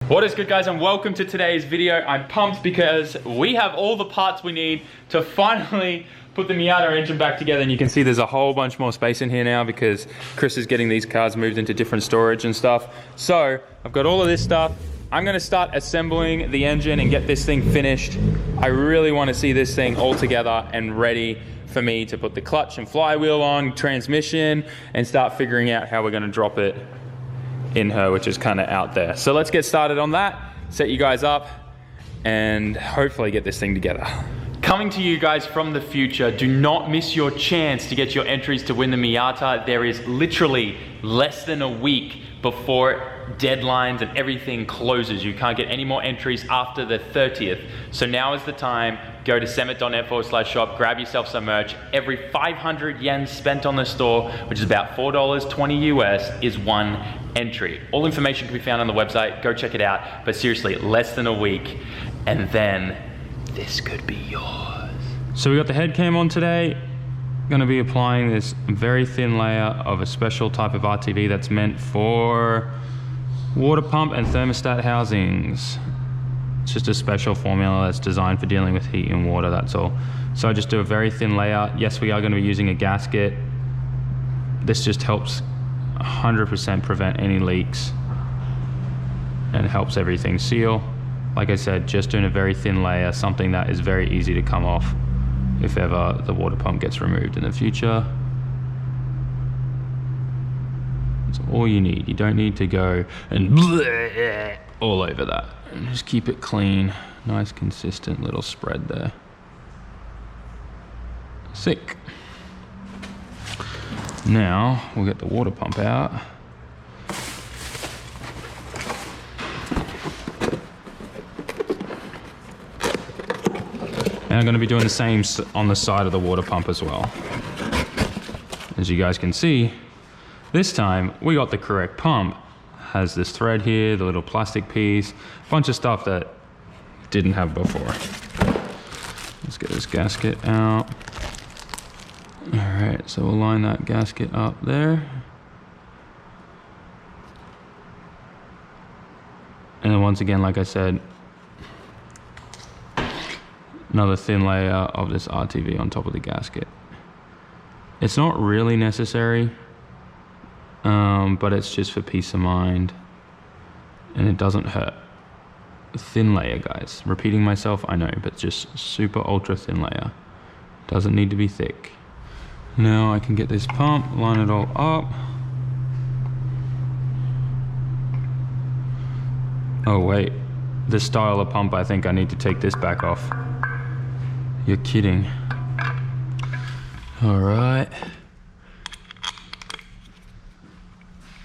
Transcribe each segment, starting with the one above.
What is good, guys, and welcome to today's video. I'm pumped because we have all the parts we need to finally put the Miata engine back together, and you can see there's a whole bunch more space in here now because Chris is getting these cars moved into different storage and stuff. So I've got all of this stuff. I'm gonna start assembling the engine and get this thing finished. I really wanna see this thing all together and ready for me to put the clutch and flywheel on, transmission, and start figuring out how we're gonna drop it in her, which is kind of out there. So let's get started on that, set you guys up, and hopefully get this thing together. Coming to you guys from the future, do not miss your chance to get your entries to win the Miata. There is literally less than a week before deadlines and everything closes. You can't get any more entries after the 30th. So now is the time. Go to sammit.net/shop, grab yourself some merch. Every 500 yen spent on the store, which is about $4.20 US, is one entry. All information can be found on the website. Go check it out. But seriously, less than a week, and then this could be yours. So we got the head cam on today. Going to be applying this very thin layer of a special type of RTV that's meant for water pump and thermostat housings. It's just a special formula that's designed for dealing with heat and water, that's all. So I just do a very thin layer. Yes, we are going to be using a gasket. This just helps 100% prevent any leaks and helps everything seal. Like I said, just doing a very thin layer, something that is very easy to come off if ever the water pump gets removed in the future. That's all you need. You don't need to go and all over that. And just keep it clean. Nice consistent little spread there. Sick. Now we'll get the water pump out. And I'm going to be doing the same on the side of the water pump as well. As you guys can see, this time we got the correct pump. Has this thread here, the little plastic piece, a bunch of stuff that didn't have before. Let's get this gasket out. All right, so we'll line that gasket up there. And then once again, like I said, another thin layer of this RTV on top of the gasket. It's not really necessary, but it's just for peace of mind, and it doesn't hurt. A thin layer, guys. Repeating myself, I know, but just super ultra thin layer. Doesn't need to be thick. Now I can get this pump, line it all up. Oh wait, this style of pump, I think I need to take this back off. You're kidding. All right.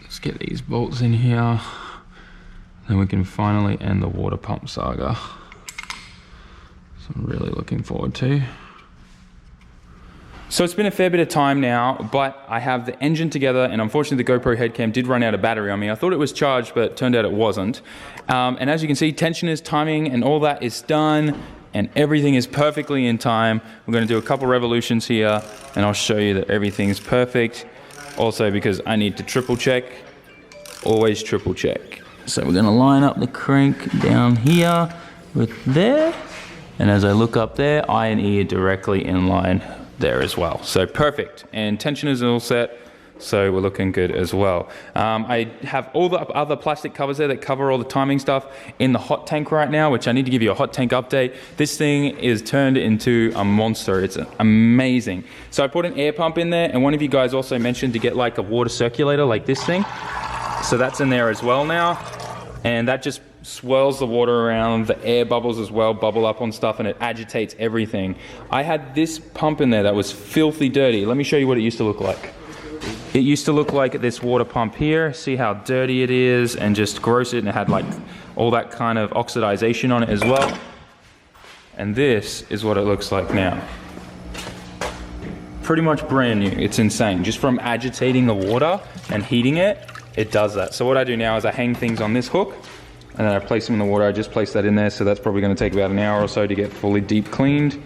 Let's get these bolts in here. Then we can finally end the water pump saga. So I'm really looking forward to. So it's been a fair bit of time now, but I have the engine together, and unfortunately the GoPro head cam did run out of battery on me. I thought it was charged, but it turned out it wasn't. And as you can see, tensioners, timing, and all that is done, and everything is perfectly in time. We're gonna do a couple revolutions here, and I'll show you that everything's perfect. Also, because I need to triple check, always triple check. So we're gonna line up the crank down here with there, and as I look up there, I and E are directly in line there as well. So perfect, and tensioners are all set, so we're looking good as well. I have all the other plastic covers there that cover all the timing stuff in the hot tank right now, which I need to give you a hot tank update. This thing is turned into a monster. It's amazing. So I put an air pump in there, and one of you guys also mentioned to get like a water circulator like this thing. So that's in there as well now, and that just swirls the water around. The air bubbles as well bubble up on stuff, and it agitates everything. I had this pump in there that was filthy dirty. Let me show you what it used to look like. It used to look like this water pump here. See how dirty it is and just gross, and it had like all that kind of oxidization on it as well. And this is what it looks like now. Pretty much brand new. It's insane. Just from agitating the water and heating it, it does that. So what I do now is I hang things on this hook, and then I place them in the water. I just place that in there, so that's probably going to take about an hour or so to get fully deep cleaned.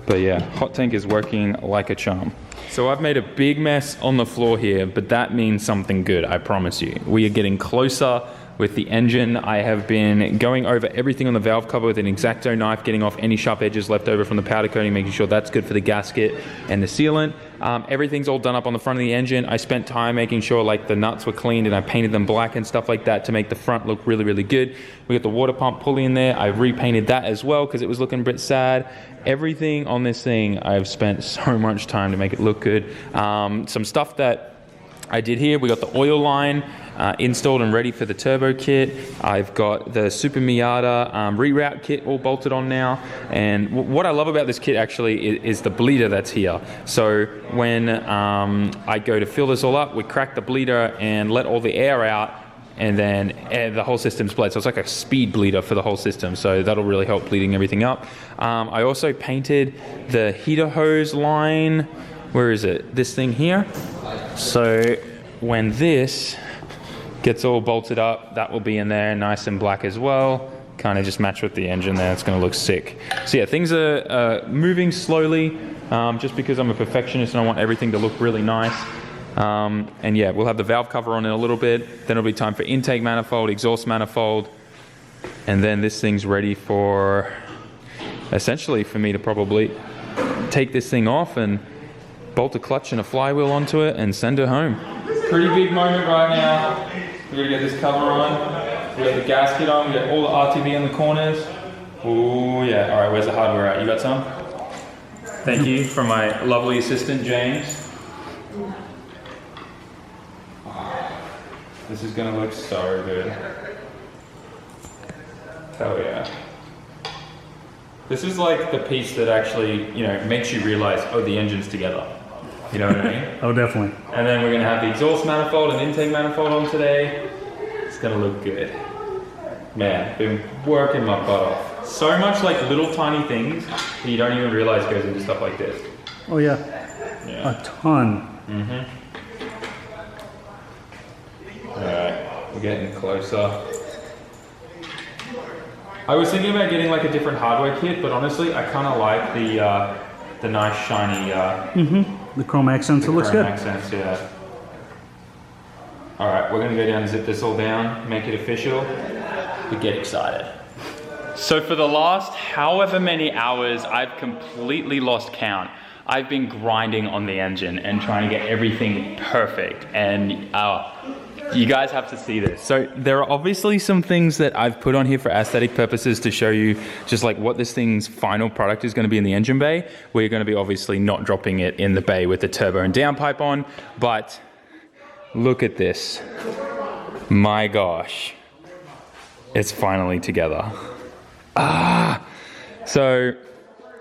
But yeah, hot tank is working like a charm. So I've made a big mess on the floor here, but that means something good, I promise you. We are getting closer with the engine. I have been going over everything on the valve cover with an X-Acto knife, getting off any sharp edges left over from the powder coating, making sure that's good for the gasket and the sealant. Everything's all done up on the front of the engine. I spent time making sure like the nuts were cleaned, and I painted them black and stuff like that to make the front look really, really good. We got the water pump pulley in there. I repainted that as well because it was looking a bit sad. Everything on this thing, I've spent so much time to make it look good. Some stuff that I did here, we got the oil line installed and ready for the turbo kit. I've got the Super Miata reroute kit all bolted on now. And what I love about this kit actually is the bleeder that's here. So when I go to fill this all up, we crack the bleeder and let all the air out, and then the whole system's bled. So it's like a speed bleeder for the whole system. So that'll really help bleeding everything up. I also painted the heater hose line. Where is it? This thing here. So when this gets all bolted up, that will be in there nice and black as well. Kind of just match with the engine there. It's going to look sick. So yeah, things are moving slowly just because I'm a perfectionist and I want everything to look really nice. And yeah, we'll have the valve cover on in a little bit. Then it'll be time for intake manifold, exhaust manifold. And then this thing's ready for, essentially for me to probably take this thing off and bolt a clutch and a flywheel onto it and send it home. Pretty big moment right now. We're gonna get this cover on. We got the gasket on. We got all the RTV in the corners. Oh yeah. All right, where's the hardware at? You got some? Thank you from my lovely assistant, James. This is gonna look so good. Hell yeah. This is like the piece that actually, you know, makes you realize, oh, the engine's together. You know what I mean? Oh, definitely. And then we're gonna have the exhaust manifold and intake manifold on today. It's gonna look good. Man, been working my butt off. So much like little tiny things that you don't even realize goes into stuff like this. Oh yeah. A ton. Alright, we're getting closer. I was thinking about getting like a different hardware kit, but honestly, I kind of like the nice shiny. The chrome accents. It looks good. Accents, yeah. All right, we're gonna go down and zip this all down, make it official. We get excited. So for the last however many hours, I've completely lost count. I've been grinding on the engine and trying to get everything perfect, and you guys have to see this. So there are obviously some things that I've put on here for aesthetic purposes to show you just like what this thing's final product is going to be in the engine bay. We're going to be obviously not dropping it in the bay with the turbo and downpipe on, but look at this. My gosh, it's finally together. So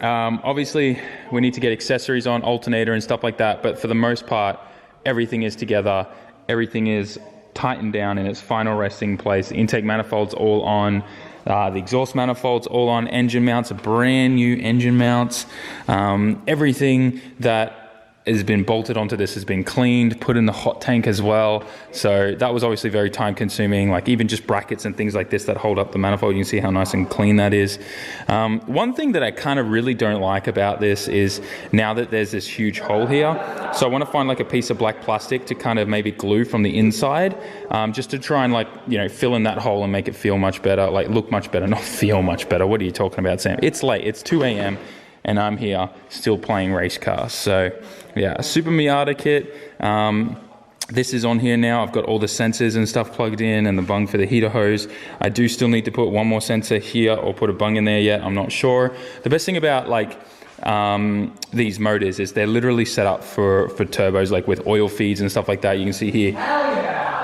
obviously we need to get accessories on, alternator and stuff like that, but for the most part, everything is together. Everything is tightened down in its final resting place. The intake manifold's all on. The exhaust manifold's all on. Engine mounts are brand new engine mounts. Everything that has been bolted onto this has been cleaned, put in the hot tank as well. So that was obviously very time consuming, like even just brackets and things like this that hold up the manifold. You can see how nice and clean that is. One thing that I kind of really don't like about this is now that there's this huge hole here, so I want to find like a piece of black plastic to kind of maybe glue from the inside, just to try and like, you know, fill in that hole and make it feel much better, like look much better, not feel much better. What are you talking about, Sam? It's late, it's 2 a.m. and I'm here still playing race cars. So yeah, a Super Miata kit. This is on here now. I've got all the sensors and stuff plugged in and the bung for the heater hose. I do still need to put one more sensor here or put a bung in there yet. I'm not sure. The best thing about like these motors is they're literally set up for turbos, like with oil feeds and stuff like that. You can see here,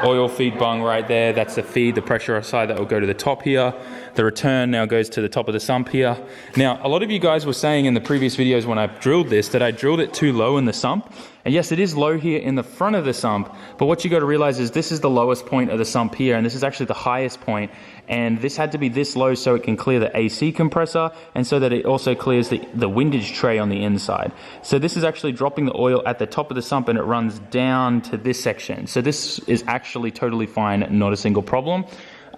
oil feed bung right there. That's the feed, the pressure side that will go to the top here. The return now goes to the top of the sump here. Now, a lot of you guys were saying in the previous videos when I drilled this that I drilled it too low in the sump. And yes, it is low here in the front of the sump, but what you got to realize is this is the lowest point of the sump here, and this is actually the highest point. And this had to be this low so it can clear the AC compressor, and so that it also clears the windage tray on the inside. So this is actually dropping the oil at the top of the sump, and it runs down to this section. So this is actually totally fine, not a single problem.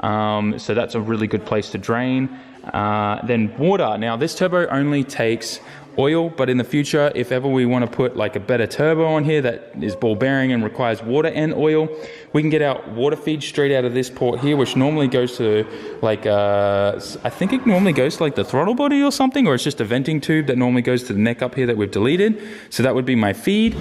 So that's a really good place to drain. Then water. Now this turbo only takes oil, but in the future, if ever we want to put like a better turbo on here that is ball bearing and requires water and oil, we can get our water feed straight out of this port here, which normally goes to like, I think it normally goes to like the throttle body or something, or it's just a venting tube that normally goes to the neck up here that we've deleted. So that would be my feed.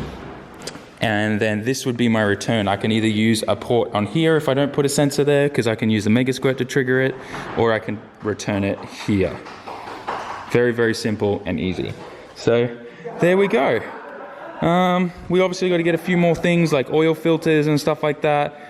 And then this would be my return. I can either use a port on here if I don't put a sensor there, because I can use the Mega Squirt to trigger it, or I can return it here. Very, very simple and easy. So there we go. We obviously got to get a few more things like oil filters and stuff like that.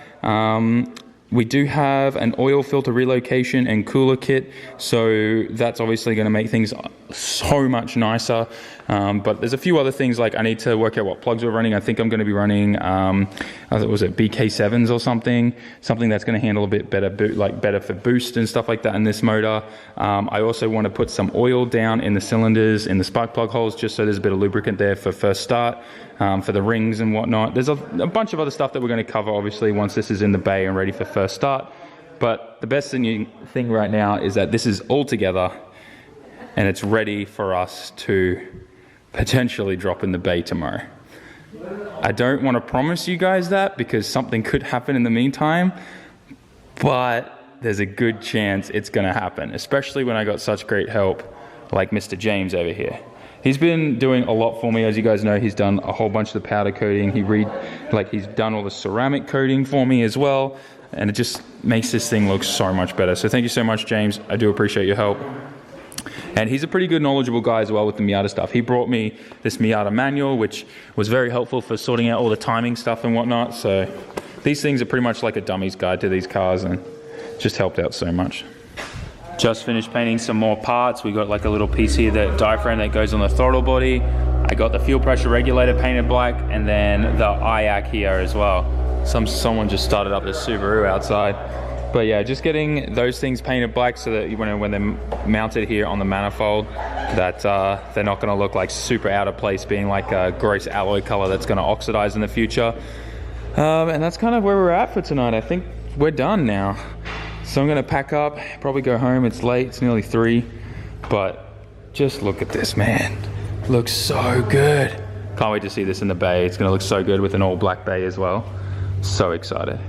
We do have an oil filter relocation and cooler kit, so that's obviously going to make things so much nicer. But there's a few other things, like I need to work out what plugs we're running. I think I'm going to be running, was it BK7s or something that's going to handle a bit better, better for boost and stuff like that in this motor. I also want to put some oil down in the cylinders, in the spark plug holes, just so there's a bit of lubricant there for first start, for the rings and whatnot. There's a bunch of other stuff that we're going to cover, obviously, once this is in the bay and ready for first start. But the best thing right now is that this is all together and it's ready for us to potentially drop in the bay tomorrow. I don't want to promise you guys that because something could happen in the meantime, but there's a good chance it's going to happen, especially when I got such great help like Mr. James over here. He's been doing a lot for me. As you guys know, he's done a whole bunch of the powder coating. He's done all the ceramic coating for me as well, and it just makes this thing look so much better. So thank you so much, James. I do appreciate your help. And he's a pretty good knowledgeable guy as well with the Miata stuff. He brought me this Miata manual, which was very helpful for sorting out all the timing stuff and whatnot. So these things are pretty much like a dummy's guide to these cars, and just helped out so much. Just finished painting some more parts. We got like a little piece here, that diaphragm that goes on the throttle body. I got the fuel pressure regulator painted black, and then the IAC here as well. Someone just started up the Subaru outside. But yeah, just getting those things painted black so that when they're mounted here on the manifold, that they're not going to look like super out of place, being like a gross alloy color that's going to oxidize in the future. And that's kind of where we're at for tonight. I think we're done now. So I'm going to pack up, probably go home. It's late, it's nearly 3. But just look at this, man. Looks so good. Can't wait to see this in the bay. It's going to look so good with an all black bay as well. So excited.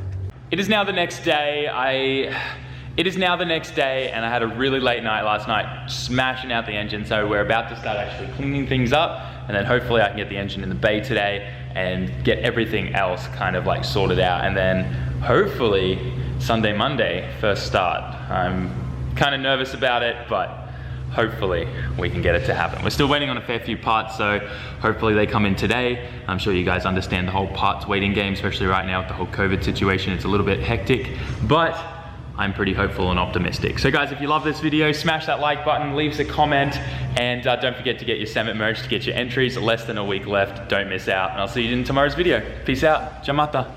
It is now the next day. And I had a really late night last night, smashing out the engine. So we're about to start actually cleaning things up, and then hopefully I can get the engine in the bay today and get everything else kind of like sorted out. And then hopefully Sunday, Monday, first start. I'm kind of nervous about it, but hopefully we can get it to happen. We're still waiting on a fair few parts, so hopefully they come in today. I'm sure you guys understand the whole parts waiting game, especially right now with the whole COVID situation. It's a little bit hectic, but I'm pretty hopeful and optimistic. So guys, if you love this video, smash that like button, leave us a comment, and don't forget to get your SAMMIT merch to get your entries. Less than a week left, don't miss out. And I'll see you in tomorrow's video. Peace out, Jamata.